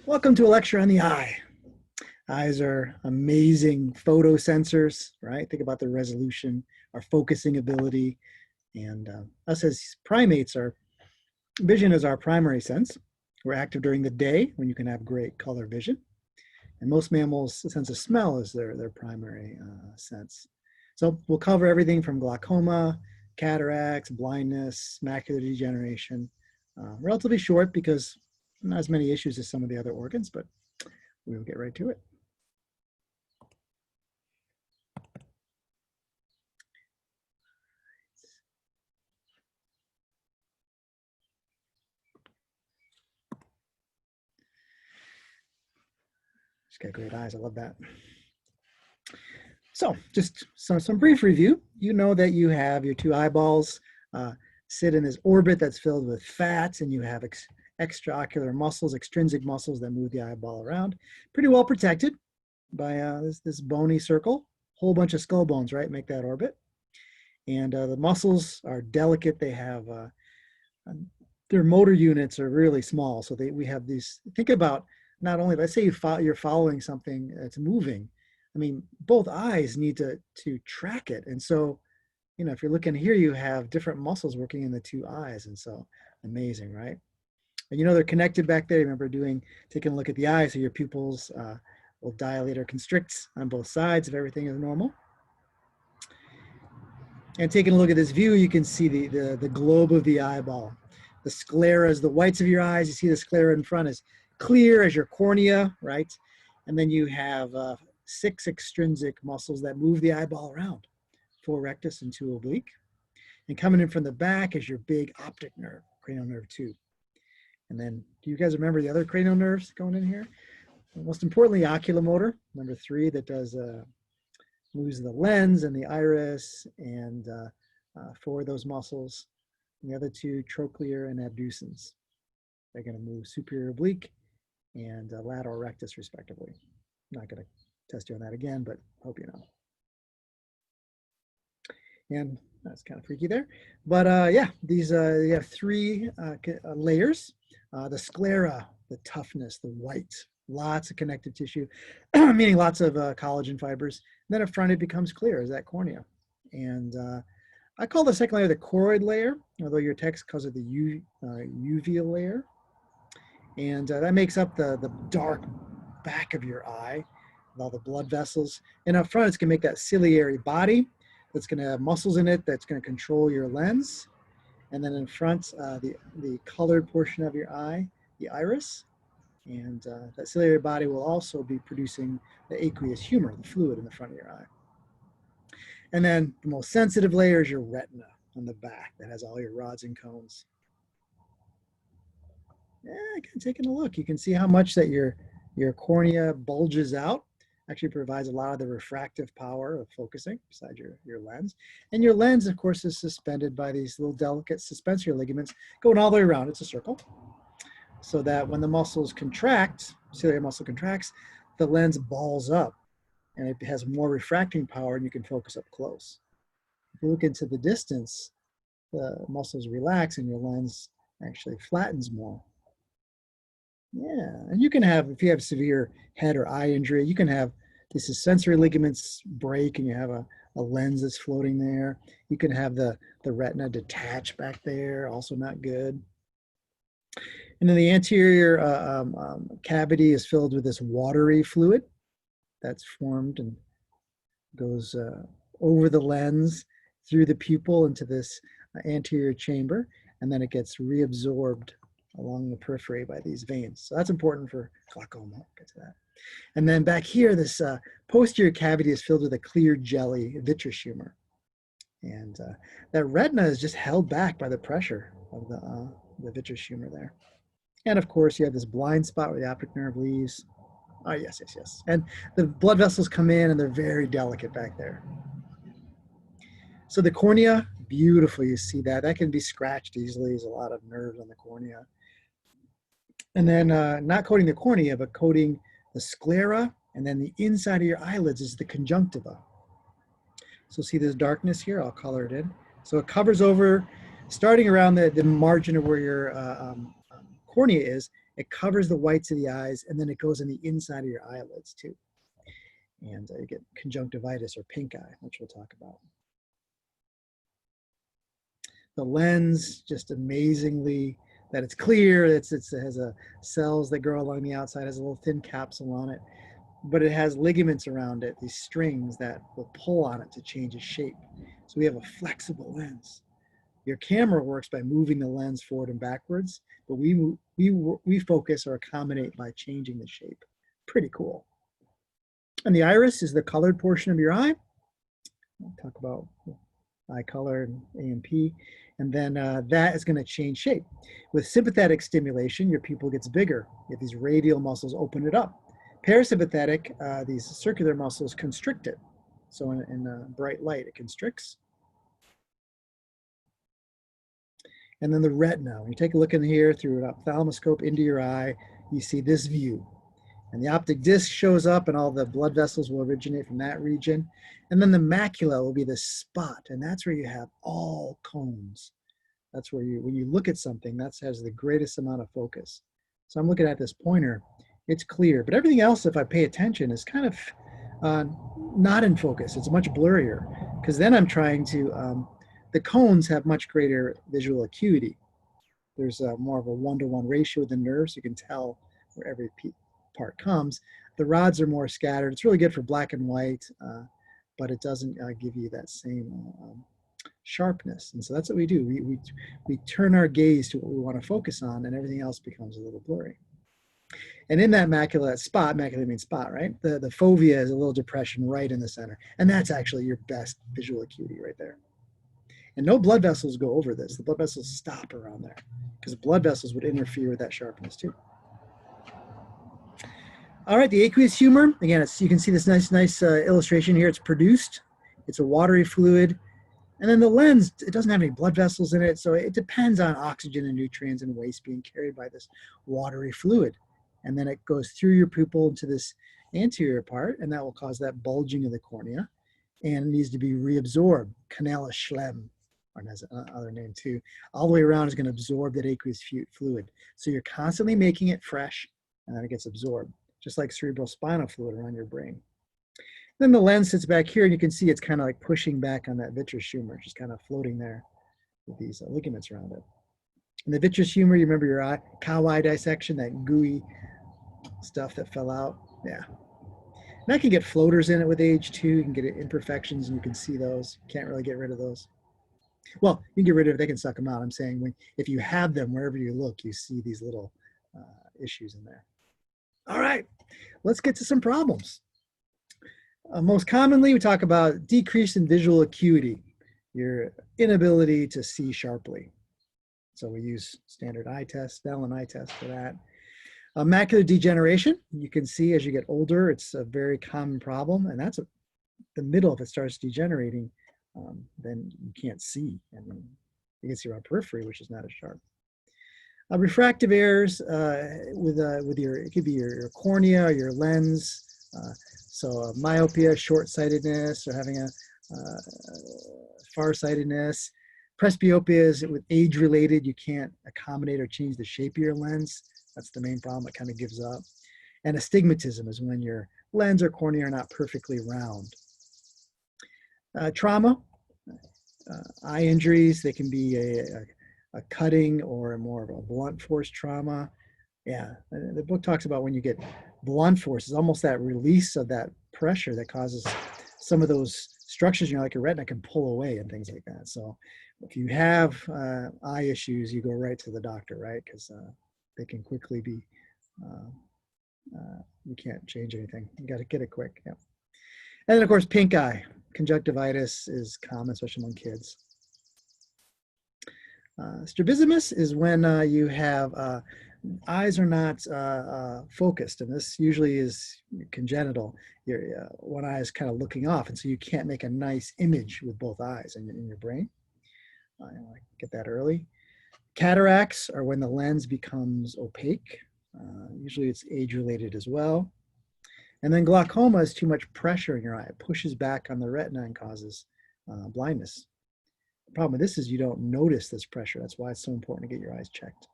Welcome to a lecture on the eye. Eyes are amazing photo sensors, right? Think about the resolution, our focusing ability, and us as primates, our vision is our primary sense. We're active during the day when you can have great color vision. And most mammals, the sense of smell is their primary sense. So we'll cover everything from glaucoma, cataracts, blindness, macular degeneration. Relatively short because not as many issues as some of the other organs, but we'll get right to it. She's got great eyes, I love that. So just some brief review. You know that you have your two eyeballs sit in this orbit that's filled with fat, and you have extraocular muscles, extrinsic muscles that move the eyeball around. Pretty well protected by this bony circle. Whole bunch of skull bones, right, make that orbit. And the muscles are delicate. They have, their motor units are really small. So we have these, think about not only, let's say you're following something that's moving. I mean, both eyes need to track it. And so, you know, if you're looking here, you have different muscles working in the two eyes. And so amazing, right? And you know, they're connected back there. Remember taking a look at the eye, so your pupils will dilate or constrict on both sides if everything is normal. And taking a look at this view, you can see the globe of the eyeball. The sclera is the whites of your eyes. You see the sclera in front is clear as your cornea, right? And then you have 6 extrinsic muscles that move the eyeball around, 4 rectus and 2 oblique. And coming in from the back is your big optic nerve, cranial nerve 2. And then, do you guys remember the other cranial nerves going in here? Most importantly, oculomotor, number 3, that does moves the lens and the iris and 4 of those muscles. And the other 2, trochlear and abducens. They're going to move superior oblique and lateral rectus, respectively. I'm not going to test you on that again, but hope you know. And that's kind of freaky there. But yeah, these you have 3 layers. The sclera, the toughness, the white, lots of connective tissue, meaning lots of collagen fibers. And then up front, it becomes clear as that cornea. And I call the second layer the choroid layer, although your text calls it the uveal layer. And that makes up the dark back of your eye with all the blood vessels. And up front, it's going to make that ciliary body that's going to have muscles in it that's going to control your lens. And then in front, the colored portion of your eye, the iris. And that ciliary body will also be producing the aqueous humor, the fluid in the front of your eye. And then the most sensitive layer is your retina on the back that has all your rods and cones. Yeah, taking a look, you can see how much that your cornea bulges out. Actually provides a lot of the refractive power of focusing beside your lens. And your lens, of course, is suspended by these little delicate suspensory ligaments going all the way around. It's a circle. So that when the muscles contract, ciliary muscle contracts, the lens balls up and it has more refracting power and you can focus up close. If you look into the distance, the muscles relax and your lens actually flattens more. Yeah, and you can have, if you have severe head or eye injury, you can have these sensory ligaments break and you have a lens that's floating there. You can have the retina detach back there, also not good. And then the anterior cavity is filled with this watery fluid that's formed and goes over the lens through the pupil into this anterior chamber, and then it gets reabsorbed along the periphery by these veins. So that's important for glaucoma. I'll get to that. And then back here, this posterior cavity is filled with a clear jelly, vitreous humor. And that retina is just held back by the pressure of the vitreous humor there. And of course, you have this blind spot where the optic nerve leaves. Oh, yes. And the blood vessels come in and they're very delicate back there. So the cornea, beautiful, you see that. That can be scratched easily. There's a lot of nerves on the cornea. And then not coating the cornea, but coating the sclera, and then the inside of your eyelids is the conjunctiva. So see this darkness here? I'll color it in. So it covers over, starting around the margin of where your cornea is, It covers the whites of the eyes, and then it goes in the inside of your eyelids too. And you get conjunctivitis or pink eye, which we'll talk about. The lens, just amazingly, that it's clear, it has cells that grow along the outside, has a little thin capsule on it, but it has ligaments around it, these strings that will pull on it to change its shape. So we have a flexible lens. Your camera works by moving the lens forward and backwards, but we focus or accommodate by changing the shape. Pretty cool. And the iris is the colored portion of your eye. We'll talk about eye color and AMP. And then that is going to change shape. With sympathetic stimulation, your pupil gets bigger. You have these radial muscles open it up. Parasympathetic, these circular muscles constrict it. So in bright light, it constricts. And then the retina. When you take a look in here through an ophthalmoscope into your eye, you see this view. And the optic disc shows up and all the blood vessels will originate from that region. And then the macula will be this spot, and that's where you have all cones. That's where when you look at something, that has the greatest amount of focus. So I'm looking at this pointer, it's clear, but everything else, if I pay attention, is kind of not in focus. It's much blurrier, because then I'm trying to, the cones have much greater visual acuity. There's more of a 1-to-1 ratio with the nerves. You can tell where every part comes. The rods are more scattered. It's really good for black and white, but it doesn't give you that same sharpness. And so that's what we do. We turn our gaze to what we want to focus on, and everything else becomes a little blurry. And in that macula, that spot, macula means spot, right? The fovea is a little depression right in the center. And that's actually your best visual acuity right there. And no blood vessels go over this. The blood vessels stop around there, because blood vessels would interfere with that sharpness too. All right, the aqueous humor, again, you can see this nice illustration here. It's produced. It's a watery fluid. And then the lens, it doesn't have any blood vessels in it, so it depends on oxygen and nutrients and waste being carried by this watery fluid. And then it goes through your pupil to this anterior part, and that will cause that bulging of the cornea, and it needs to be reabsorbed. Canal Schlemm, or has another name too, all the way around is going to absorb that aqueous fluid. So you're constantly making it fresh, and then it gets absorbed, just like cerebrospinal fluid around your brain. Then the lens sits back here, and you can see it's kind of like pushing back on that vitreous humor, just kind of floating there with these ligaments around it. And the vitreous humor, you remember your eye, cow eye dissection, that gooey stuff that fell out? Yeah. And that can get floaters in it with age too. You can get imperfections, and you can see those. Can't really get rid of those. Well, you can get rid of it, they can suck them out. I'm saying if you have them, wherever you look, you see these little issues in there. All right, let's get to some problems. Most commonly, we talk about decrease in visual acuity, your inability to see sharply. So we use standard eye test, Snellen and eye test for that. Macular degeneration, you can see as you get older, it's a very common problem, and that's the middle. If it starts degenerating, then you can't see, and you can see around periphery, which is not as sharp. Refractive errors with your, it could be your cornea or your lens. So myopia, short-sightedness, or having a farsightedness. Presbyopia is with age-related. You can't accommodate or change the shape of your lens. That's the main problem. It kind of gives up. And astigmatism is when your lens or cornea are not perfectly round. Trauma, eye injuries. They can be a cutting or more of a blunt force trauma. Yeah, the book talks about when you get blunt force, it's almost that release of that pressure that causes some of those structures, like your retina can pull away and things like that. So if you have eye issues, you go right to the doctor, right? Because they can quickly be, you can't change anything. You got to get it quick. Yeah. And then of course, pink eye. Conjunctivitis is common, especially among kids. Strabismus is when you have eyes are not focused, and this usually is congenital. One eye is kind of looking off, and so you can't make a nice image with both eyes in your brain. Get that early. Cataracts are when the lens becomes opaque. Usually it's age-related as well. And then glaucoma is too much pressure in your eye. It pushes back on the retina and causes blindness. The problem with this is you don't notice this pressure. That's why it's so important to get your eyes checked.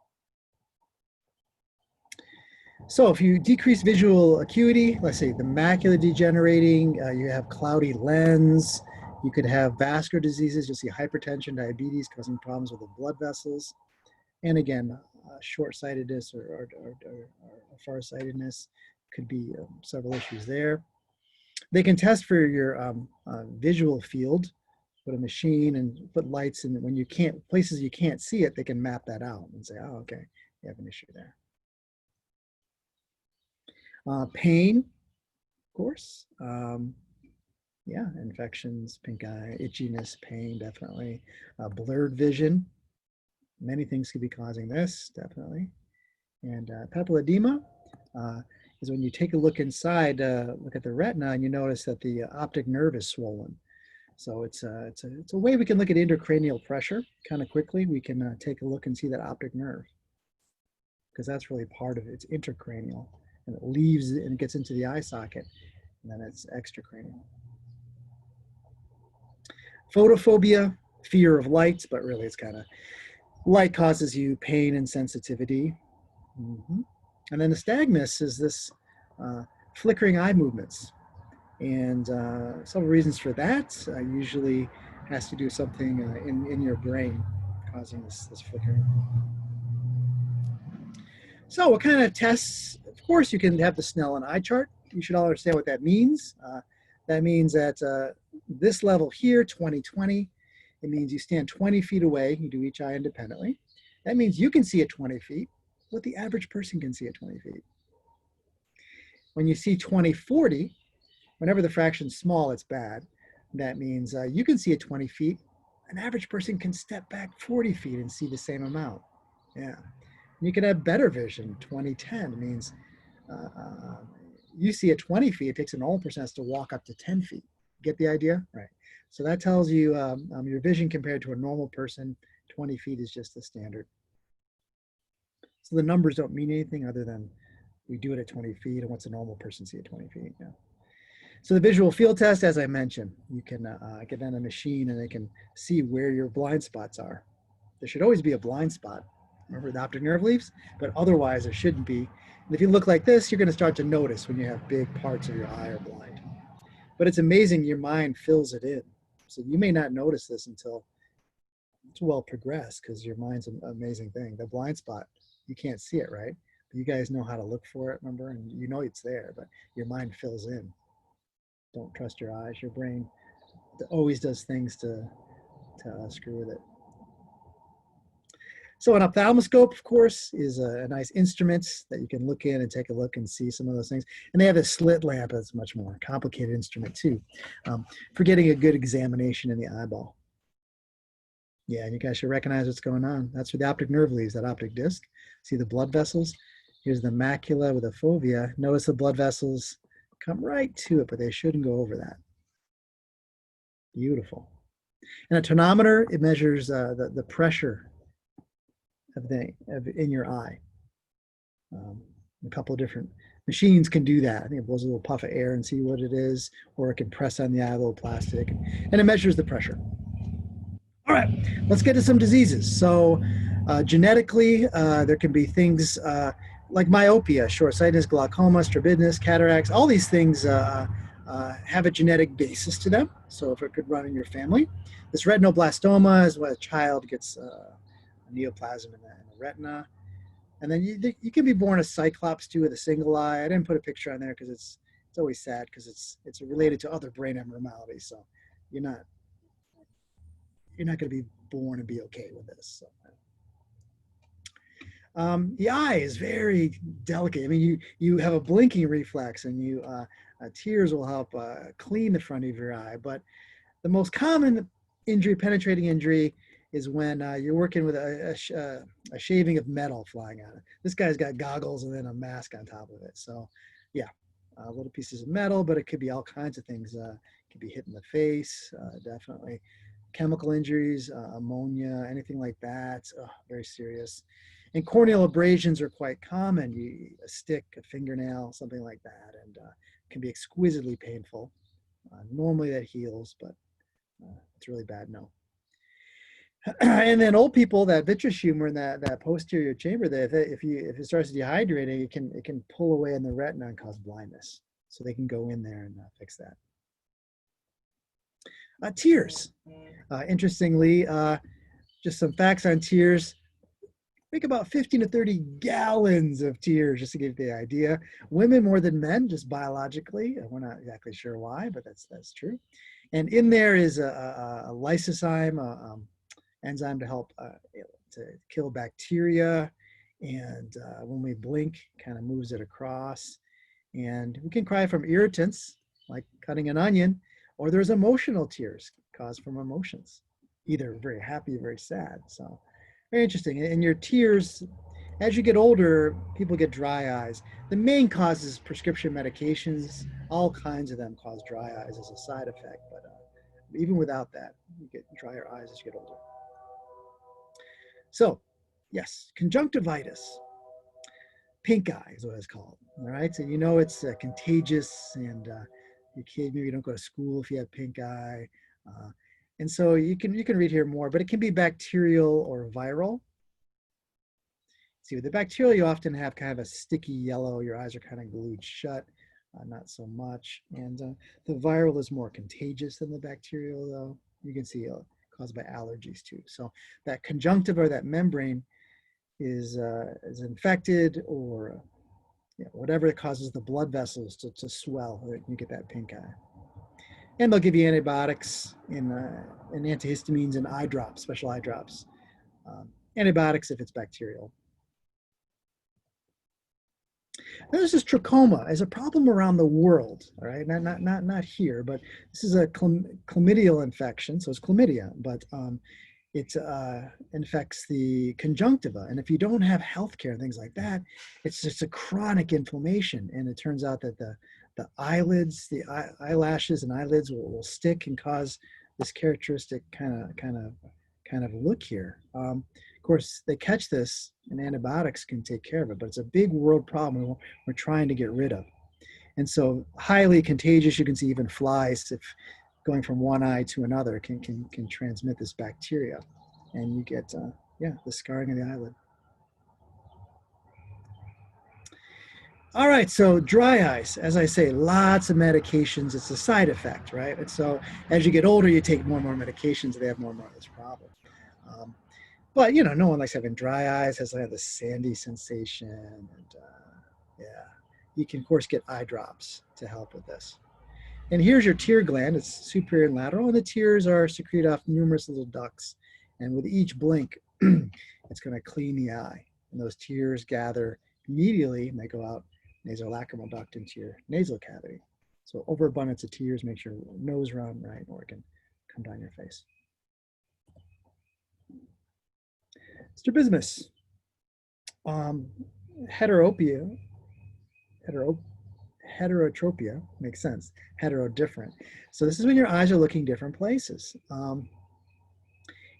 So if you decrease visual acuity, let's say the macula degenerating, you have cloudy lens, you could have vascular diseases, you'll see hypertension, diabetes causing problems with the blood vessels. And again, short-sightedness or farsightedness could be several issues there. They can test for your visual field, put a machine and put lights in. When you can't, places you can't see it, they can map that out and say, oh, okay, you have an issue there. Pain, of course. Yeah, infections, pink eye, itchiness, pain, definitely. Blurred vision. Many things could be causing this, definitely. And papilledema is when you take a look inside, look at the retina, and you notice that the optic nerve is swollen. So it's a way we can look at intracranial pressure kind of quickly. We can take a look and see that optic nerve, because that's really part of it. It's intracranial, and it leaves and it gets into the eye socket, and then it's extracranial. Photophobia, fear of light, but really it's kind of light causes you pain and sensitivity. And then nystagmus is this flickering eye movements. And several reasons for that usually has to do with something in your brain causing this flickering. So what kind of tests? Of course, you can have the Snellen eye chart. You should all understand what that means. That means that this level here, 20/20, it means you stand 20 feet away. You do each eye independently. That means you can see at 20 feet what the average person can see at 20 feet. When you see 20/40, whenever the fraction's small, it's bad. That means you can see at 20 feet. An average person can step back 40 feet and see the same amount. Yeah. And you can have better vision. 20/10 means you see at 20 feet, it takes a normal person has to walk up to 10 feet. Get the idea? Right. So that tells you your vision compared to a normal person, 20 feet is just the standard. So the numbers don't mean anything other than we do it at 20 feet and what's a normal person see at 20 feet. Yeah. So the visual field test, as I mentioned, you can get on a machine and they can see where your blind spots are. There should always be a blind spot. Remember the optic nerve leaves? But otherwise there shouldn't be. And if you look like this, you're going to start to notice when you have big parts of your eye are blind. But it's amazing your mind fills it in. So you may not notice this until it's well progressed because your mind's an amazing thing. The blind spot, you can't see it, right? But you guys know how to look for it, remember? And you know it's there, but your mind fills in. Don't trust your eyes. Your brain always does things to screw with it. So an ophthalmoscope, of course, is a nice instrument that you can look in and take a look and see some of those things. And they have a slit lamp that's much more complicated instrument too, for getting a good examination in the eyeball. Yeah, and you guys should recognize what's going on. That's where the optic nerve leaves, that optic disc. See the blood vessels? Here's the macula with a fovea. Notice the blood vessels come right to it, but they shouldn't go over that. Beautiful. And a tonometer, it measures the pressure in your eye. A couple of different machines can do that. I think it blows a little puff of air and see what it is, or it can press on the eye, a little plastic, and it measures the pressure. All right, let's get to some diseases. So genetically, there can be things like myopia, short-sightedness, glaucoma, strabismus, cataracts. All these things have a genetic basis to them. So if it could run in your family. This retinoblastoma is when a child gets a neoplasm in the retina. And then you can be born a cyclops too with a single eye. I didn't put a picture on there because it's always sad because it's related to other brain abnormalities. So you're not going to be born and be okay with this. So. The eye is very delicate. I mean, you have a blinking reflex, and tears will help clean the front of your eye. But the most common injury, penetrating injury, is when you're working with a shaving of metal flying out. This guy's got goggles and then a mask on top of it. So, yeah, little pieces of metal, but it could be all kinds of things. It could be hit in the face, definitely. Chemical injuries, ammonia, anything like that, very serious. And corneal abrasions are quite common. A stick, a fingernail, something like that, and can be exquisitely painful. Normally that heals, but it's really bad, no. And then old people, that vitreous humor in that posterior chamber, that if it starts dehydrating, it can pull away in the retina and cause blindness. So they can go in there and fix that. Tears. Interestingly, just some facts on tears. Make about 15 to 30 gallons of tears, just to give you the idea. Women more than men, just biologically. We're not exactly sure why, but that's true. And in there is a lysozyme, enzyme to help to kill bacteria. And when we blink, kind of moves it across. And we can cry from irritants, like cutting an onion, or there's emotional tears caused from emotions, either very happy or very sad. So very interesting. And your tears, as you get older, people get dry eyes. The main cause is prescription medications. All kinds of them cause dry eyes as a side effect. But even without that, you get drier eyes as you get older. So, yes, conjunctivitis. Pink eye is what it's called. All right. So, you know, it's contagious, and your kid, maybe you don't go to school if you have pink eye. And so you can read here more, but it can be bacterial or viral. See, with the bacterial, you often have kind of a sticky yellow. Your eyes are kind of glued shut, not so much. And the viral is more contagious than the bacterial, though. You can see caused by allergies too. So that conjunctiva, or that membrane, is infected, or whatever causes the blood vessels to swell. You get that pink eye. And they'll give you antibiotics and antihistamines and eye drops, special eye drops. Antibiotics if it's bacterial. Now, this is trachoma as a problem around the world, all right? Not here, but this is a chlamydial infection, so it's chlamydia, but it infects the conjunctiva. And if you don't have healthcare and things like that, it's just a chronic inflammation. And it turns out that the eyelids, the eyelashes and eyelids will stick and cause this characteristic kind of look here. Of course, they catch this, and antibiotics can take care of it, but it's a big world problem we're trying to get rid of. And so highly contagious. You can see even flies, if going from one eye to another, can transmit this bacteria, and you get the scarring of the eyelid. All right, so dry eyes, as I say, lots of medications. It's a side effect, right? And so as you get older, you take more and more medications, they have more and more of this problem. But no one likes having dry eyes, has the sandy sensation, and you can of course get eye drops to help with this. And here's your tear gland. It's superior and lateral, and the tears are secreted off numerous little ducts. And with each blink, it's going to clean the eye. And those tears gather immediately, and they go out nasolacrimal duct into your nasal cavity. So overabundance of tears makes your nose run, right, or it can come down your face. Strabismus, Heteropia, Heterotropia, makes sense. Hetero, different. So this is when your eyes are looking different places.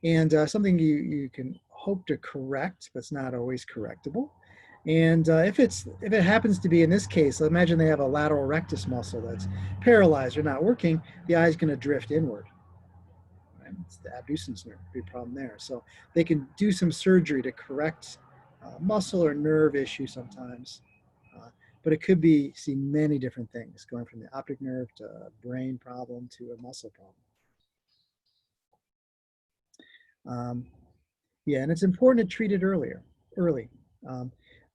And something you can hope to correct, but it's not always correctable. And if it happens to be in this case, imagine they have a lateral rectus muscle that's paralyzed or not working, the eye is going to drift inward. Right? It's the abducens nerve, big problem there. So they can do some surgery to correct muscle or nerve issue sometimes. But it could see many different things, going from the optic nerve to a brain problem to a muscle problem. And it's important to treat it early.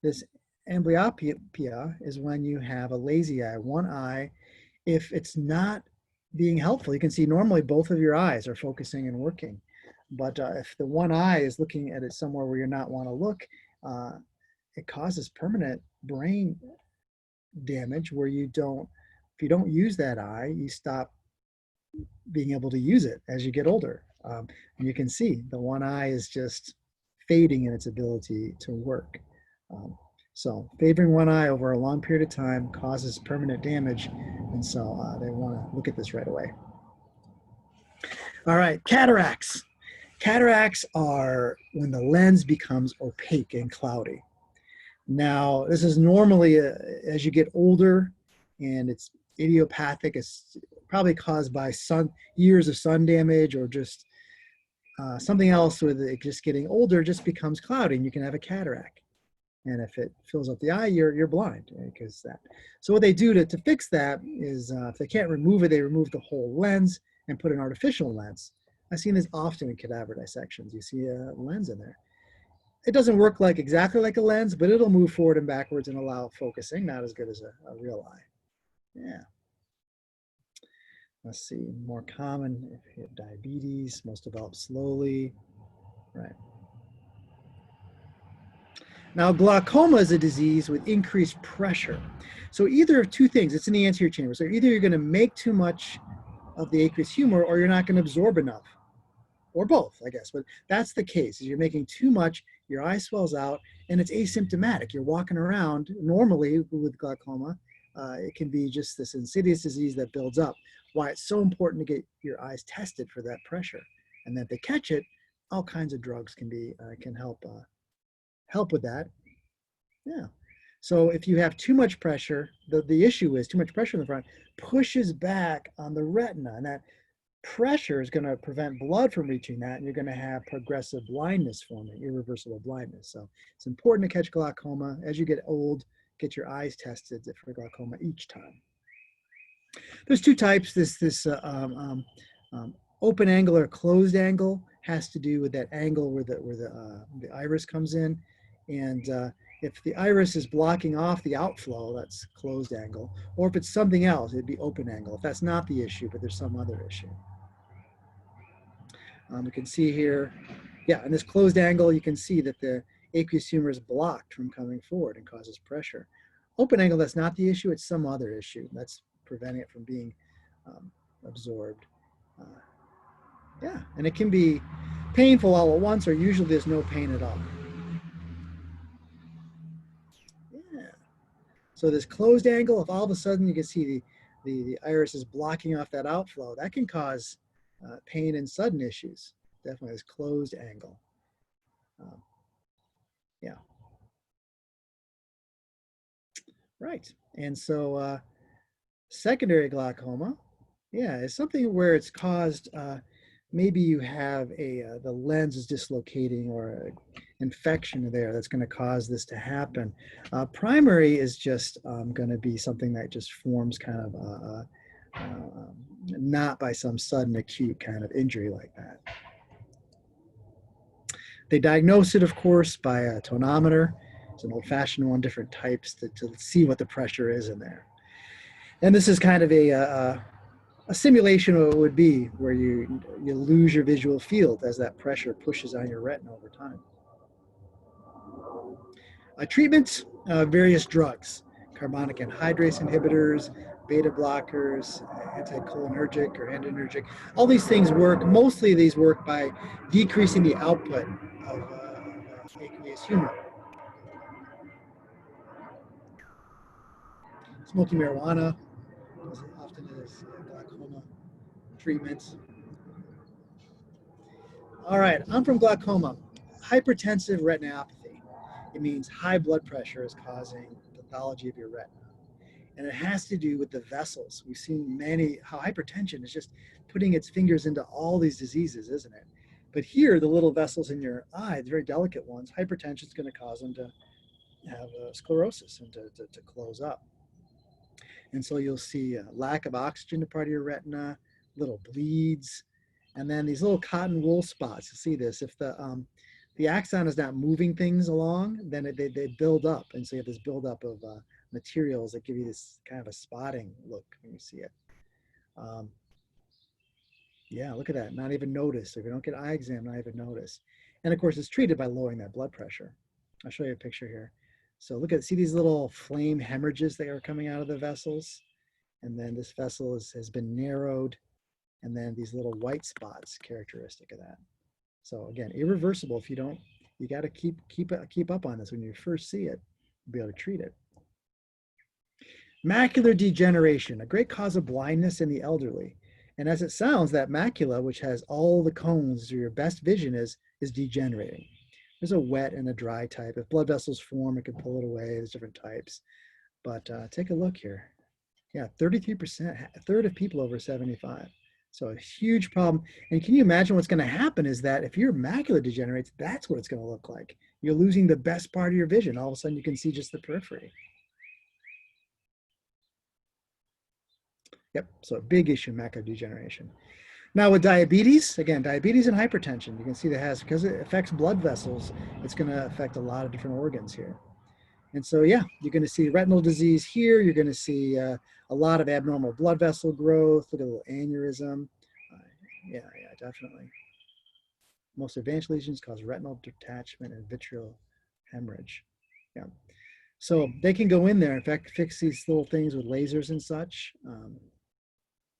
This amblyopia is when you have a lazy eye, one eye. If it's not being helpful, you can see normally both of your eyes are focusing and working. But if the one eye is looking at it somewhere where you not want to look, it causes permanent brain damage where if you don't use that eye, you stop being able to use it as you get older. And you can see the one eye is just fading in its ability to work. So favoring one eye over a long period of time causes permanent damage. And so they want to look at this right away. All right, cataracts. Cataracts are when the lens becomes opaque and cloudy. Now, this is normally as you get older, and it's idiopathic. It's probably caused by years of sun damage, or just Something else with it just getting older just becomes cloudy, and you can have a cataract. And if it fills up the eye, you're blind because that. So what they do to fix that is if they can't remove it, they remove the whole lens and put an artificial lens. I've seen this often in cadaver dissections. You see a lens in there. It doesn't work like exactly like a lens, but it'll move forward and backwards and allow focusing. Not as good as a real eye. Yeah. Let's see, more common if you have diabetes, most develop slowly, right? Now, glaucoma is a disease with increased pressure. So either of two things, it's in the anterior chamber. So either you're going to make too much of the aqueous humor or you're not going to absorb enough, or both, I guess. But that's the case, is you're making too much, your eye swells out, and it's asymptomatic. You're walking around normally with glaucoma. It can be just this insidious disease that builds up. Why it's so important to get your eyes tested for that pressure. And then if they catch it, all kinds of drugs can help with that. Yeah. So if you have too much pressure, the issue is too much pressure in the front pushes back on the retina, and that pressure is going to prevent blood from reaching that, and you're going to have progressive blindness forming, irreversible blindness. So it's important to catch glaucoma. As you get old, get your eyes tested for glaucoma each time. There's two types. This open angle or closed angle has to do with that angle where the iris comes in, and if the iris is blocking off the outflow, that's closed angle, or if it's something else, it'd be open angle. If that's not the issue, but there's some other issue. We can see here, yeah, in this closed angle, you can see that the aqueous humor is blocked from coming forward and causes pressure. Open angle, that's not the issue, it's some other issue that's preventing it from being absorbed. Yeah, and it can be painful all at once, or usually there's no pain at all. Yeah. So this closed angle, if all of a sudden you can see the iris is blocking off that outflow, that can cause pain and sudden issues. Definitely this closed angle. Yeah. Right. And so secondary glaucoma, yeah, is something where it's caused, maybe you have the lens is dislocating or an infection there that's going to cause this to happen. Primary is just going to be something that just forms kind of not by some sudden acute kind of injury like that. They diagnose it, of course, by a tonometer. It's an old-fashioned one, different types to see what the pressure is in there. And this is kind of a simulation of what it would be, where you lose your visual field as that pressure pushes on your retina over time. Treatment, various drugs, carbonic anhydrase inhibitors, beta blockers, anticholinergic or antinergic. All these things work. Mostly these work by decreasing the output of aqueous humor. Smoking marijuana often is glaucoma treatments. All right, I'm from glaucoma. Hypertensive retinopathy. It means high blood pressure is causing pathology of your retina. And it has to do with the vessels. We've seen how hypertension is just putting its fingers into all these diseases, isn't it? But here, the little vessels in your eye, the very delicate ones, hypertension is going to cause them to have sclerosis and to close up. And so you'll see a lack of oxygen to part of your retina, little bleeds, and then these little cotton wool spots. You'll see this. If the axon is not moving things along, then they build up. And so you have this buildup of materials that give you this kind of a spotting look when you see it. Yeah, look at that. Not even notice. If you don't get eye exam, not even notice. And of course, it's treated by lowering that blood pressure. I'll show you a picture here. So see these little flame hemorrhages that are coming out of the vessels. And then this vessel has been narrowed. And then these little white spots characteristic of that. So again, irreversible. If you don't, you got to keep up on this. When you first see it, you'll be able to treat it. Macular degeneration, a great cause of blindness in the elderly. And as it sounds, that macula, which has all the cones, or your best vision, is degenerating. There's a wet and a dry type. If blood vessels form, it can pull it away. There's different types. But take a look here. Yeah, 33%, a third of people over 75. So a huge problem. And can you imagine what's going to happen is that if your macula degenerates, that's what it's going to look like. You're losing the best part of your vision. All of a sudden you can see just the periphery. Yep, so a big issue, macular degeneration. Now with diabetes, again, diabetes and hypertension, you can see that has, because it affects blood vessels, it's going to affect a lot of different organs here. And so, yeah, you're going to see retinal disease here. You're going to see a lot of abnormal blood vessel growth. Look at a little aneurysm. Yeah, definitely. Most advanced lesions cause retinal detachment and vitreal hemorrhage. Yeah. So they can go in there, in fact, fix these little things with lasers and such.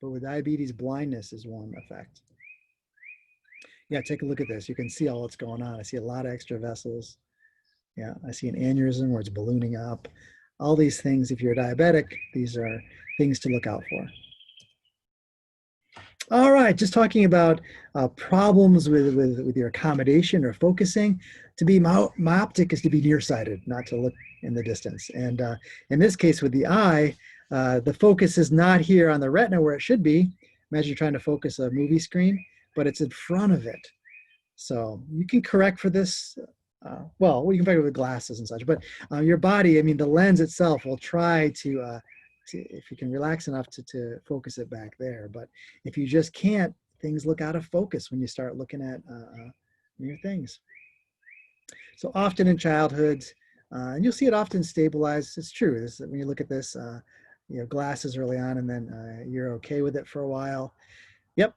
But with diabetes, blindness is one effect. Yeah, take a look at this. You can see all that's going on. I see a lot of extra vessels. Yeah, I see an aneurysm where it's ballooning up. All these things, if you're diabetic, these are things to look out for. All right, just talking about problems with your accommodation or focusing. To be myoptic is to be nearsighted, not to look in the distance. And in this case with the eye, the focus is not here on the retina where it should be. Imagine you're trying to focus a movie screen, but it's in front of it. So you can correct for this. Well, you can correct it with glasses and such, but your body, I mean, the lens itself will try to if you can relax enough to focus it back there. But if you just can't, things look out of focus when you start looking at new things. So often in childhood, and you'll see it often stabilized. It's true. When you look at this, you know, glasses early on, and then you're okay with it for a while. Yep,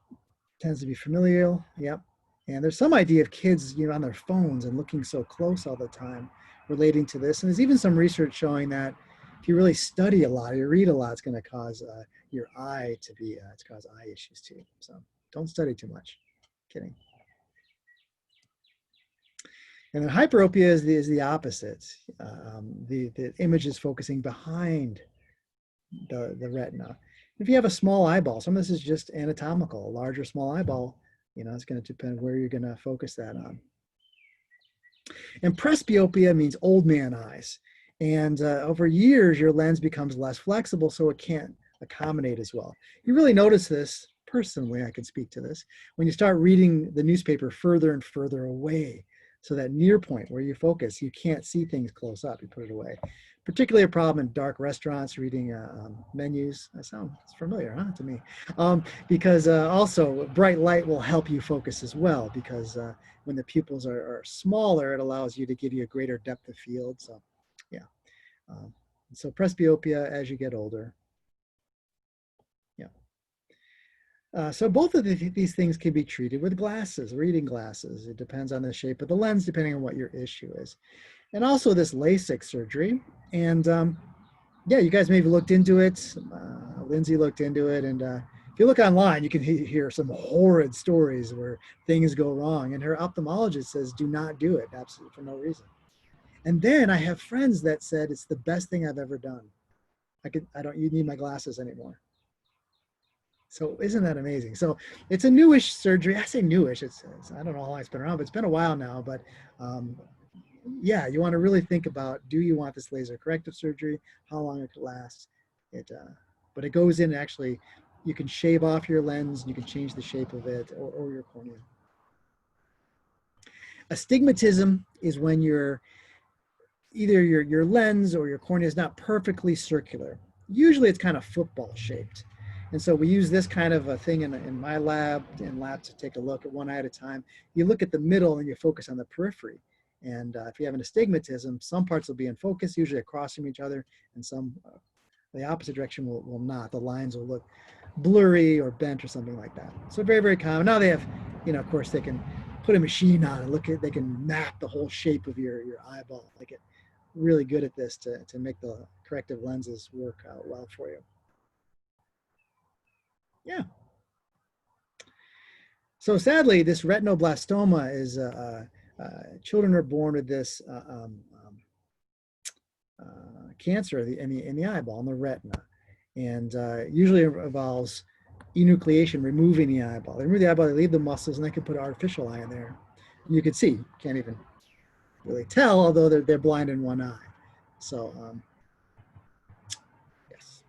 tends to be familial. Yep. And there's some idea of kids, you know, on their phones and looking so close all the time relating to this. And there's even some research showing that if you really study a lot, or you read a lot, it's going to cause your eye to be, it's cause eye issues too. So don't study too much. Kidding. And then hyperopia is the opposite. The image is focusing behind the retina. If you have a small eyeball, some of this is just anatomical, a large or small eyeball, you know, it's going to depend where you're going to focus that on. And presbyopia means old man eyes. And over years, your lens becomes less flexible, so it can't accommodate as well. You really notice this, personally, I can speak to this, when you start reading the newspaper further and further away. So that near point where you focus, you can't see things close up, you put it away. Particularly a problem in dark restaurants, reading menus. That sounds familiar, huh, to me? Because also bright light will help you focus as well, because when the pupils are smaller, it allows you to give you a greater depth of field. So yeah. So presbyopia as you get older. Yeah. So both of these things can be treated with glasses, reading glasses. It depends on the shape of the lens, depending on what your issue is. And also this LASIK surgery. And yeah, you guys maybe looked into it. Lindsay looked into it. And if you look online, you can hear some horrid stories where things go wrong. And her ophthalmologist says, do not do it, absolutely for no reason. And then I have friends that said, it's the best thing I've ever done. You need my glasses anymore. So isn't that amazing? So it's a newish surgery. I say newish. I don't know how long it's been around, but it's been a while now. But yeah, you want to really think about, do you want this laser corrective surgery? How long it could last? But it goes in actually, you can shave off your lens, you can change the shape of it or your cornea. Astigmatism is when either your lens or your cornea is not perfectly circular. Usually it's kind of football shaped. And so we use this kind of a thing in my lab to take a look at one eye at a time. You look at the middle and you focus on the periphery. And if you have an astigmatism, some parts will be in focus, usually across from each other, and some the opposite direction will not. The lines will look blurry or bent or something like that. So very, very common. Now they have, you know, of course they can put a machine on and they can map the whole shape of your eyeball. They get really good at this to make the corrective lenses work out well for you. Yeah. So sadly, this retinoblastoma is, children are born with this cancer in the eyeball, in the retina. And usually it involves enucleation, removing the eyeball. They remove the eyeball, they leave the muscles, and they can put an artificial eye in there. You can see, can't even really tell, although they're blind in one eye. So yes,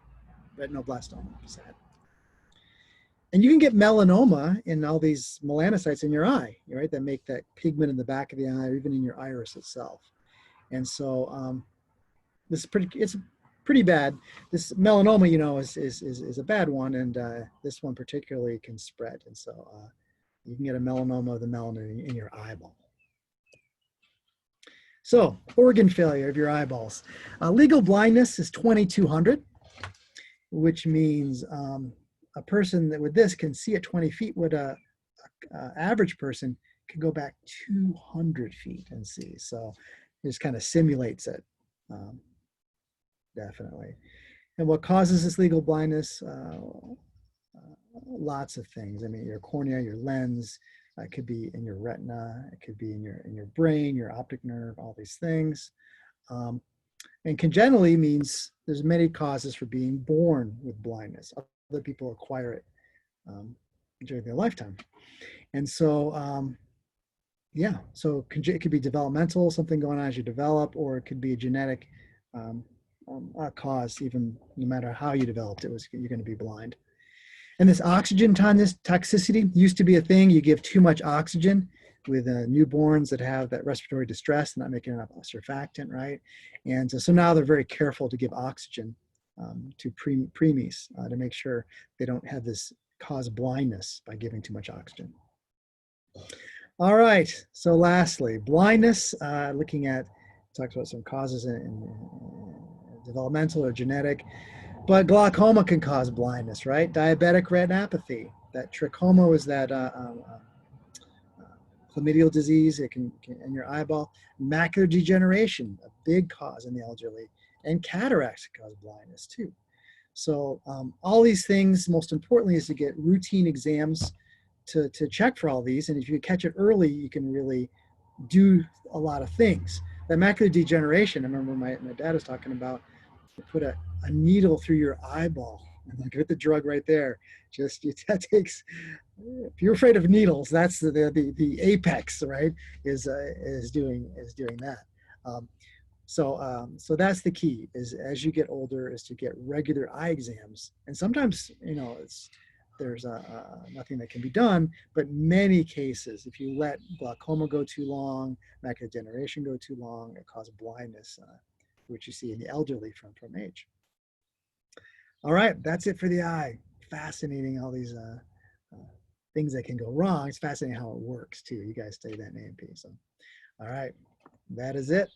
retinoblastoma, sad. And you can get melanoma in all these melanocytes in your eye, right? That make that pigment in the back of the eye, or even in your iris itself. And so it's pretty bad. This melanoma, is a bad one, and this one particularly can spread. And so you can get a melanoma of the melanin in your eyeball. So organ failure of your eyeballs. Legal blindness is 2,200, which means a person that with this can see at 20 feet what a average person can go back 200 feet and see. So it just kind of simulates it, definitely. And what causes this legal blindness? Lots of things. I mean, your cornea, your lens, it could be in your retina, it could be in your brain, your optic nerve, all these things. And congenitally means there's many causes for being born with blindness. Other people acquire it during their lifetime. And so, yeah, so it could be developmental, something going on as you develop, or it could be a genetic cause, even no matter how you developed it, you're going to be blind. And this oxygen toxicity used to be a thing. You give too much oxygen with newborns that have that respiratory distress, not making enough surfactant, right? And so now they're very careful to give oxygen to preemies to make sure they don't have this cause blindness by giving too much oxygen. All right, so lastly, blindness, looking at, talks about some causes in developmental or genetic, but glaucoma can cause blindness, right? Diabetic retinopathy, that trachoma was that chlamydial disease, it can in your eyeball. Macular degeneration, a big cause in the elderly, and cataracts can cause blindness too. So all these things, most importantly, is to get routine exams to check for all these. And if you catch it early, you can really do a lot of things. That macular degeneration, I remember my dad was talking about, you put a needle through your eyeball and get the drug right there. That takes, if you're afraid of needles, that's the apex, right? Is doing that. So that's the key, is as you get older, is to get regular eye exams. And sometimes, there's nothing that can be done, but many cases, if you let glaucoma go too long, macular degeneration go too long, it causes blindness, which you see in the elderly from age. All right, that's it for the eye. Fascinating, all these things that can go wrong. It's fascinating how it works too. You guys study that in A&P. So, all right, that is it.